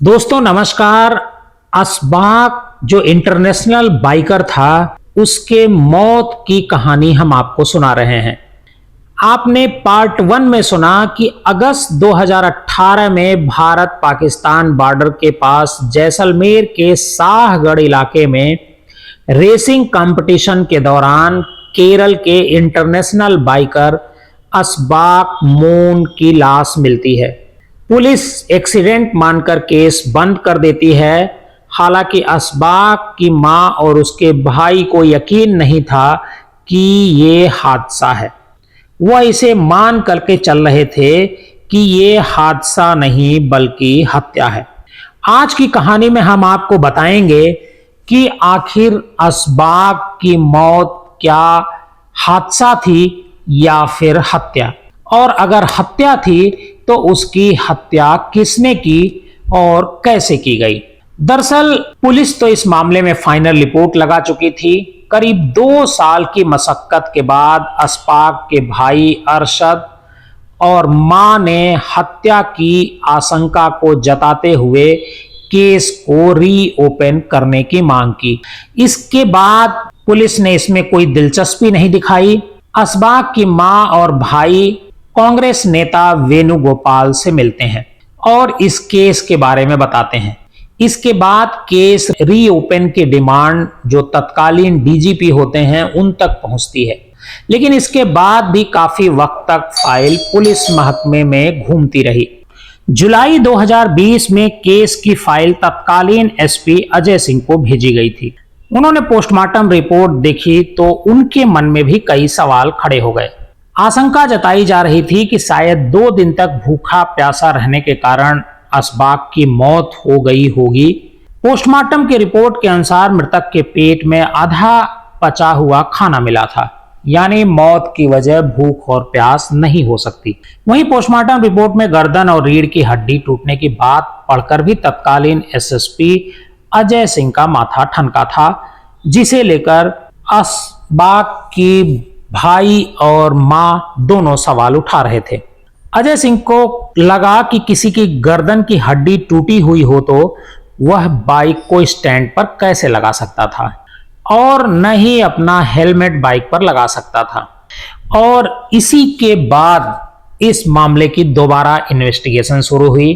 दोस्तों नमस्कार। असबाक जो इंटरनेशनल बाइकर था उसके मौत की कहानी हम आपको सुना रहे हैं। आपने पार्ट 1 में सुना कि अगस्त 2018 में भारत पाकिस्तान बॉर्डर के पास जैसलमेर के शाहगढ़ इलाके में रेसिंग कंपटीशन के दौरान केरल के इंटरनेशनल बाइकर असबाक मोन की लाश मिलती है। पुलिस एक्सीडेंट मानकर केस बंद कर देती है। हालांकि असबाक की मां और उसके भाई को यकीन नहीं था कि ये हादसा है। वह इसे मान करके चल रहे थे कि ये हादसा नहीं बल्कि हत्या है। आज की कहानी में हम आपको बताएंगे कि आखिर असबाक की मौत क्या हादसा थी या फिर हत्या, और अगर हत्या थी तो उसकी हत्या किसने की और कैसे की गई। दरअसल पुलिस तो इस मामले में फाइनल रिपोर्ट लगा चुकी थी। करीब 2 साल की मशक्कत के बाद असबाक के भाई अरशद और मां ने हत्या की आशंका को जताते हुए केस को रीओपन करने की मांग की। इसके बाद पुलिस ने इसमें कोई दिलचस्पी नहीं दिखाई। असबाक की मां और भाई कांग्रेस नेता वेणुगोपाल से मिलते हैं और इस केस के बारे में बताते हैं। इसके बाद केस रीओपन की डिमांड जो तत्कालीन डीजीपी होते हैं उन तक पहुंचती है, लेकिन इसके बाद भी काफी वक्त तक फाइल पुलिस महकमे में घूमती रही। जुलाई 2020 में केस की फाइल तत्कालीन एसपी अजय सिंह को भेजी गई थी। उन्होंने पोस्टमार्टम रिपोर्ट देखी तो उनके मन में भी कई सवाल खड़े हो गए। आशंका जताई जा रही थी कि शायद 2 दिन तक भूखा प्यासा रहने के कारण असबाक की मौत हो गई होगी। पोस्टमार्टम की रिपोर्ट के अनुसार मृतक के पेट में आधा पचा हुआ खाना मिला था, यानी मौत की वजह भूख और प्यास नहीं हो सकती। वहीं पोस्टमार्टम रिपोर्ट में गर्दन और रीढ़ की हड्डी टूटने की बात पढ़कर भी तत्कालीन एसएसपी अजय सिंह का माथा ठनका था, जिसे लेकर असबाक की भाई और मां दोनों सवाल उठा रहे थे। अजय सिंह को लगा कि किसी की गर्दन की हड्डी टूटी हुई हो तो वह बाइक को स्टैंड पर कैसे लगा सकता था, और न ही अपना हेलमेट बाइक पर लगा सकता था। और इसी के बाद इस मामले की दोबारा इन्वेस्टिगेशन शुरू हुई।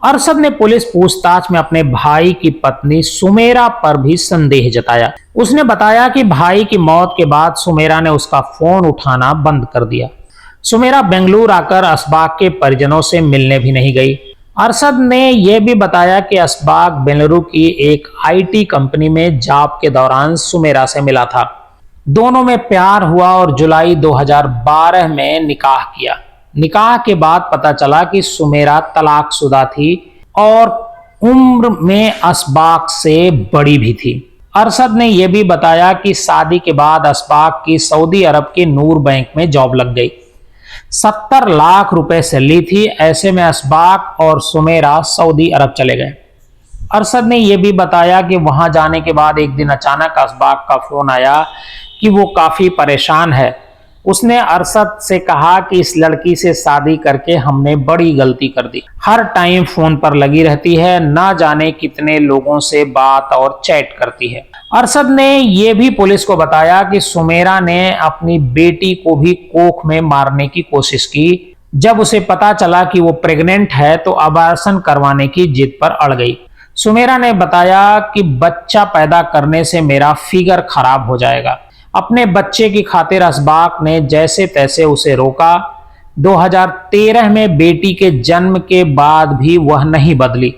अरशद ने पुलिस पूछताछ में अपने भाई की पत्नी सुमेरा पर भी संदेह जताया। उसने बताया कि भाई की मौत के बाद सुमेरा ने उसका फोन उठाना बंद कर दिया। सुमेरा बेंगलुरु आकर असबाक के परिजनों से मिलने भी नहीं गई। अरशद ने यह भी बताया कि असबाक बेंगलुरु की एक आईटी कंपनी में जॉब के दौरान सुमेरा से मिला था। दोनों में प्यार हुआ और जुलाई 2012 में निकाह किया। निकाह के बाद पता चला कि सुमेरा तलाकशुदा थी और उम्र में असबाक से बड़ी भी थी। अरशद ने यह भी बताया कि शादी के बाद असबाक की सऊदी अरब के नूर बैंक में जॉब लग गई। 70 लाख रुपए सैलरी थी। ऐसे में असबाक और सुमेरा सऊदी अरब चले गए। अरशद ने यह भी बताया कि वहां जाने के बाद एक दिन अचानक असबाक का फोन आया कि वो काफी परेशान है। उसने अरशद से कहा कि इस लड़की से शादी करके हमने बड़ी गलती कर दी। हर टाइम फोन पर लगी रहती है, ना जाने कितने लोगों से बात और चैट करती है। अरशद ने यह भी पुलिस को बताया कि सुमेरा ने अपनी बेटी को भी कोख में मारने की कोशिश की। जब उसे पता चला कि वो प्रेग्नेंट है तो अबॉर्शन करवाने की जिद पर अड़ गई। सुमेरा ने बताया कि बच्चा पैदा करने से मेरा फिगर खराब हो जाएगा। अपने बच्चे की खातिर असबाक ने जैसे तैसे उसे रोका। 2013 में बेटी के जन्म के बाद भी वह नहीं बदली।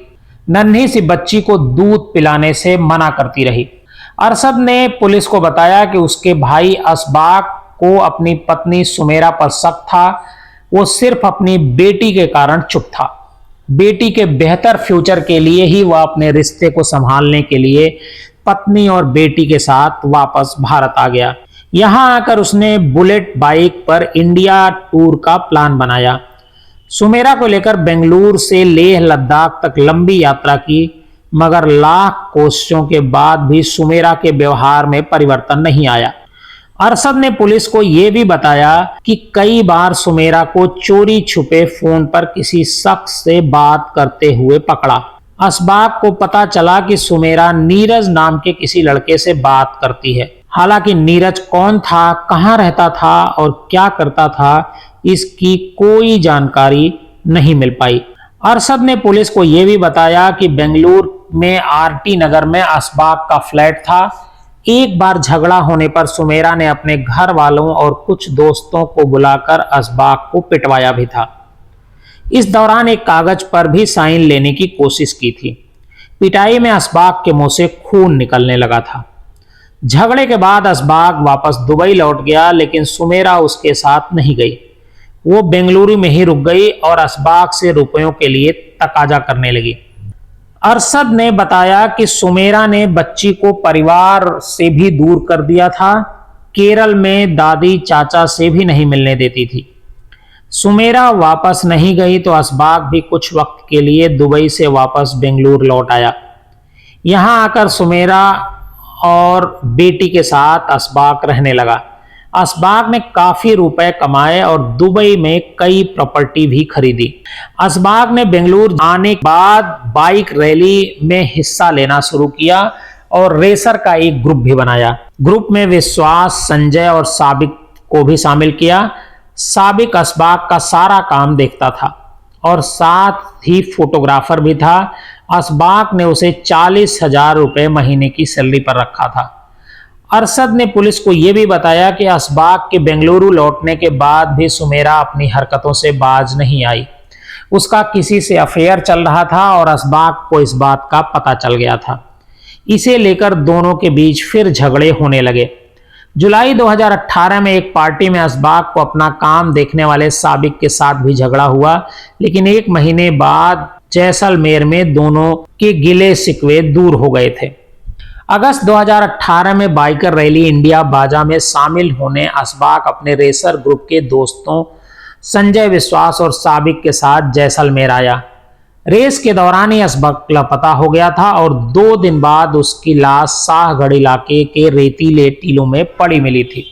नन्ही सी बच्ची को दूध पिलाने से मना करती रही। अरशद ने पुलिस को बताया कि उसके भाई असबाक को अपनी पत्नी सुमेरा पर शक था। वो सिर्फ अपनी बेटी के कारण चुप था। बेटी के बेहतर फ्यूचर के लिए ही वह अपने रिश्ते को संभालने के लिए पत्नी और बेटी के साथ वापस भारत आ गया। यहां आकर उसने बुलेट बाइक पर इंडिया टूर का प्लान बनाया। सुमेरा को लेकर बेंगलुरु से लेह लद्दाख तक लंबी यात्रा की, मगर लाख कोशिशों के बाद भी सुमेरा के व्यवहार में परिवर्तन नहीं आया। अरशद ने पुलिस को यह भी बताया कि कई बार सुमेरा को चोरी छुपे फोन पर किसी शख्स से बात करते हुए पकड़ा। असबाक को पता चला कि सुमेरा नीरज नाम के किसी लड़के से बात करती है। हालांकि नीरज कौन था, कहाँ रहता था और क्या करता था, इसकी कोई जानकारी नहीं मिल पाई। अरशद ने पुलिस को यह भी बताया कि बेंगलुरु में आरटी नगर में असबाक का फ्लैट था। एक बार झगड़ा होने पर सुमेरा ने अपने घर वालों और कुछ दोस्तों को बुलाकर असबाक को पिटवाया भी था। इस दौरान एक कागज पर भी साइन लेने की कोशिश की थी। पिटाई में असबाक के मुंह से खून निकलने लगा था। झगड़े के बाद असबाक वापस दुबई लौट गया, लेकिन सुमेरा उसके साथ नहीं गई। वो बेंगलुरु में ही रुक गई और असबाक से रुपयों के लिए तकाजा करने लगी। अरशद ने बताया कि सुमेरा ने बच्ची को परिवार से भी दूर कर दिया था। केरल में दादी चाचा से भी नहीं मिलने देती थी। सुमेरा वापस नहीं गई तो असबाक भी कुछ वक्त के लिए दुबई से वापस बेंगलुरु लौट आया। यहां आकर सुमेरा और बेटी के साथ असबाक रहने लगा। असबाक ने काफी रुपए कमाए और दुबई में कई प्रॉपर्टी भी खरीदी। असबाक ने बेंगलुरु आने के बाद बाइक रैली में हिस्सा लेना शुरू किया और रेसर का एक ग्रुप भी बनाया। ग्रुप में विश्वास, संजय और साबिक को भी शामिल किया। साबिक असबाक का सारा काम देखता था और साथ ही फोटोग्राफर भी था। असबाक ने उसे 40,000 रुपए महीने की सैलरी पर रखा था। अरशद ने पुलिस को यह भी बताया कि असबाक के बेंगलुरु लौटने के बाद भी सुमेरा अपनी हरकतों से बाज नहीं आई। उसका किसी से अफेयर चल रहा था और असबाक को इस बात का पता चल गया था। इसे लेकर दोनों के बीच फिर झगड़े होने लगे। जुलाई 2018 में एक पार्टी में असबाक को अपना काम देखने वाले साबिक के साथ भी झगड़ा हुआ, लेकिन एक महीने बाद जैसलमेर में दोनों के गिले शिकवे दूर हो गए थे। अगस्त 2018 में बाइकर रैली इंडिया बाजा में शामिल होने असबाक अपने रेसर ग्रुप के दोस्तों संजय, विश्वास और साबिक के साथ जैसलमेर आया। रेस के दौरान ही असबाक लापता हो गया था और 2 दिन बाद उसकी लाश शाहगढ़ इलाके के रेतीले टीलों में पड़ी मिली थी।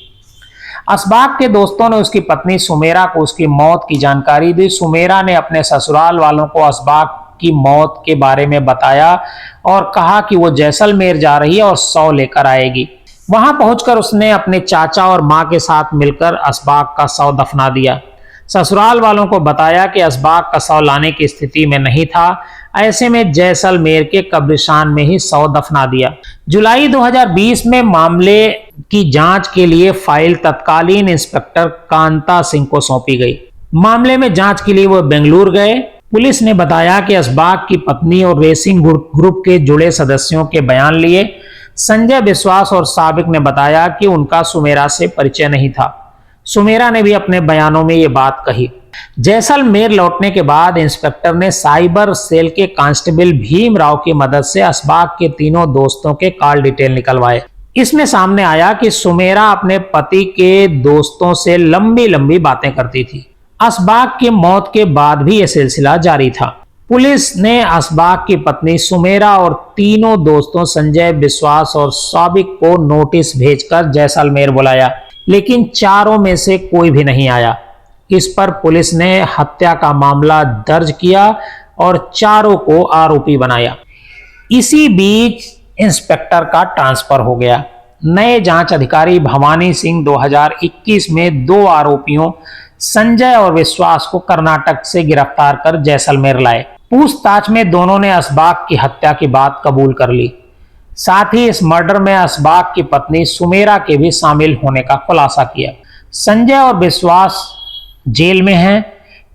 असबाक के दोस्तों ने उसकी पत्नी सुमेरा को उसकी मौत की जानकारी दी। सुमेरा ने अपने ससुराल वालों को असबाक की मौत के बारे में बताया और कहा कि वो जैसलमेर जा रही है और 100 लेकर आएगी। वहां पहुंचकर उसने अपने चाचा और मां के साथ मिलकर असबाक का शव दफना दिया। ससुराल वालों को बताया कि असबाक का शव लाने की स्थिति में नहीं था। ऐसे में जैसलमेर के कब्रिस्तान में ही शव दफना दिया। जुलाई 2020 में मामले की जांच के लिए फाइल तत्कालीन इंस्पेक्टर कांता सिंह को सौंपी गई। मामले में जांच के लिए वो बेंगलुरु गए। पुलिस ने बताया कि असबाक की पत्नी और रेसिंग ग्रुप के जुड़े सदस्यों के बयान लिए। संजय, विश्वास और साबिक ने बताया कि उनका सुमेरा से परिचय नहीं था। सुमेरा ने भी अपने बयानों में ये बात कही। जैसलमेर लौटने के बाद इंस्पेक्टर ने साइबर सेल के कांस्टेबल भीम राव की मदद से असबाक के तीनों दोस्तों के कॉल डिटेल निकलवाए। इसमें सामने आया कि सुमेरा अपने पति के दोस्तों से लंबी लंबी बातें करती थी। असबाक की मौत के बाद भी यह सिलसिला जारी था। पुलिस ने असबाक की पत्नी सुमेरा और तीनों दोस्तों संजय, विश्वास और साबिक को नोटिस भेजकर जैसलमेर बुलाया, लेकिन चारों में से कोई भी नहीं आया। इस पर पुलिस ने हत्या का मामला दर्ज किया और चारों को आरोपी बनाया। इसी बीच इंस्पेक्टर का ट्रांसफर हो गया। नए जांच अधिकारी भवानी सिंह 2021 में 2 आरोपियों संजय और विश्वास को कर्नाटक से गिरफ्तार कर जैसलमेर लाए। पूछताछ में दोनों ने असबाक की हत्या की बात कबूल कर ली। साथ ही इस मर्डर में असबाक की पत्नी सुमेरा के भी शामिल होने का खुलासा किया। संजय और विश्वास जेल में हैं।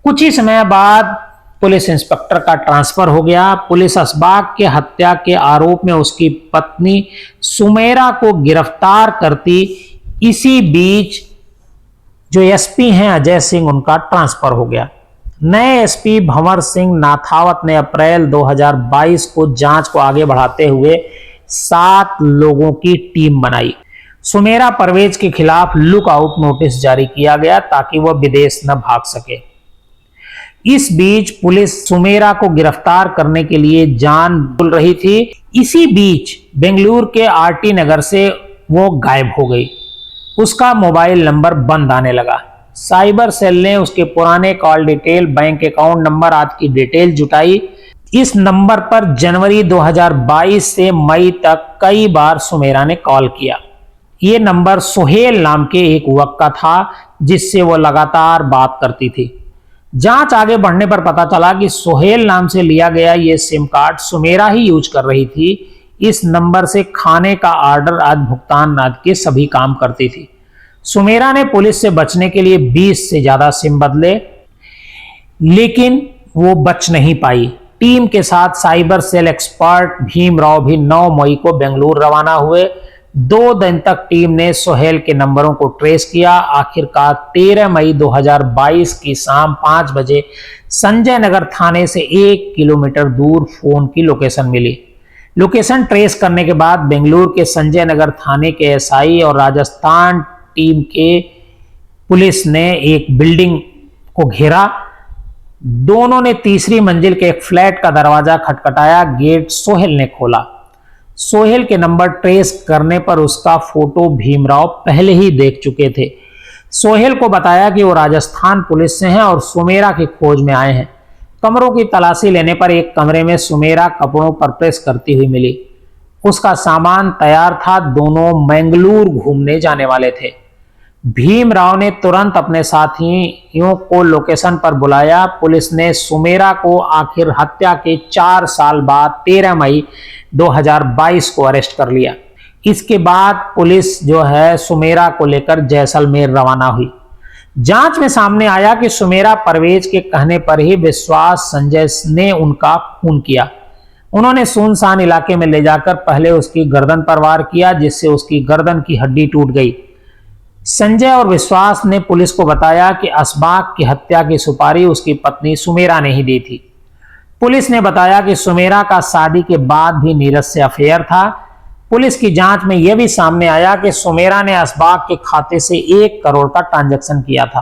कुछ ही समय बाद पुलिस इंस्पेक्टर का ट्रांसफर हो गया। पुलिस असबाक के हत्या के आरोप में उसकी पत्नी सुमेरा को गिरफ्तार करती। इसी बीच जो एसपी हैं अजय सिंह, उनका ट्रांसफर हो गया। नए एसपी भंवर सिंह नाथावत ने अप्रैल 2022 को जांच को आगे बढ़ाते हुए 7 लोगों की टीम बनाई। सुमेरा परवेज के खिलाफ लुकआउट नोटिस जारी किया गया ताकि वह विदेश न भाग सके। इस बीच पुलिस सुमेरा को गिरफ्तार करने के लिए जान बुल रही थी। इसी बीच बेंगलुरु के आरटी नगर से वो गायब हो गई। उसका मोबाइल नंबर बंद आने लगा। साइबर सेल ने उसके पुराने call detail, bank account number आदि की डिटेल जुटाई। इस नंबर पर जनवरी 2022 से मई तक कई बार सुमेरा ने कॉल किया। यह नंबर सोहेल नाम के एक युवक का था जिससे वो लगातार बात करती थी। जांच आगे बढ़ने पर पता चला कि सोहेल नाम से लिया गया ये सिम कार्ड सुमेरा ही यूज कर रही थी। इस नंबर से खाने का ऑर्डर आज भुगतान आदि के सभी काम करती थी। सुमेरा ने पुलिस से बचने के लिए 20 से ज्यादा सिम बदले, लेकिन वो बच नहीं पाई। टीम के साथ साइबर सेल एक्सपर्ट भीमराव भी 9 मई को बेंगलुरु रवाना हुए। 2 दिन तक टीम ने सोहेल के नंबरों को ट्रेस किया। आखिरकार 13 मई 2022 की शाम 5 बजे संजय नगर थाने से 1 किलोमीटर दूर फोन की लोकेशन मिली। लोकेशन ट्रेस करने के बाद बेंगलुरु के संजय नगर थाने के एसआई और राजस्थान टीम के पुलिस ने एक बिल्डिंग को घेरा। दोनों ने तीसरी मंजिल के एक फ्लैट का दरवाजा खटखटाया। गेट सोहेल ने खोला। सोहेल के नंबर ट्रेस करने पर उसका फोटो भीमराव पहले ही देख चुके थे। सोहेल को बताया कि वो राजस्थान पुलिस से हैं और सुमेरा की खोज में आए हैं। कमरों की तलाशी लेने पर एक कमरे में सुमेरा कपड़ों पर प्रेस करती हुई मिली। उसका सामान तैयार था। दोनों मंगलुरु घूमने जाने वाले थे। भीमराव ने तुरंत अपने साथियों को लोकेशन पर बुलाया। पुलिस ने सुमेरा को आखिर हत्या के 4 साल बाद 13 मई 2022 को अरेस्ट कर लिया। इसके बाद पुलिस जो है सुमेरा को लेकर जैसलमेर रवाना हुई। जांच में सामने आया कि सुमेरा परवेज के कहने पर ही विश्वास संजय ने उनका खून किया। उन्होंने सुनसान इलाके में ले जाकर पहले उसकी गर्दन पर वार किया, जिससे उसकी गर्दन की हड्डी टूट गई। संजय और विश्वास ने पुलिस को बताया कि असबाक की हत्या की सुपारी उसकी पत्नी सुमेरा ने ही दी थी। पुलिस ने बताया कि सुमेरा का शादी के बाद भी नीरज से अफेयर था। पुलिस की जांच में यह भी सामने आया कि सुमेरा ने असबाक के खाते से 1 करोड़ का ट्रांजैक्शन किया था।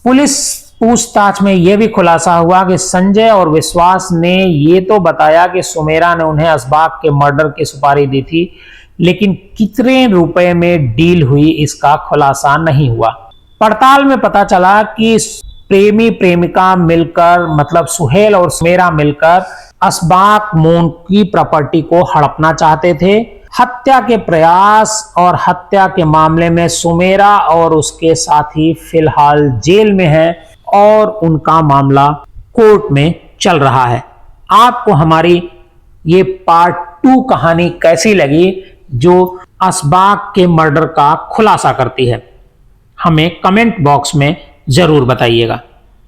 पुलिस पूछताछ में यह भी खुलासा हुआ कि संजय और विश्वास ने यह तो बताया कि सुमेरा ने उन्हें असबाक के मर्डर की सुपारी दी थी, लेकिन कितने रुपए में डील हुई इसका खुलासा नहीं हुआ। पड़ताल में पता चला कि प्रेमी प्रेमिका मिलकर मतलब सुहेल और सुमेरा मिलकर असबाक मोन की प्रॉपर्टी को हड़पना चाहते थे। हत्या के प्रयास और हत्या के मामले में सुमेरा और उसके साथी फिलहाल जेल में हैं और उनका मामला कोर्ट में चल रहा है। आपको हमारी ये पार्ट 2 कहानी कैसी लगी जो असबाक के मर्डर का खुलासा करती है? हमें कमेंट बॉक्स में जरूर बताइएगा।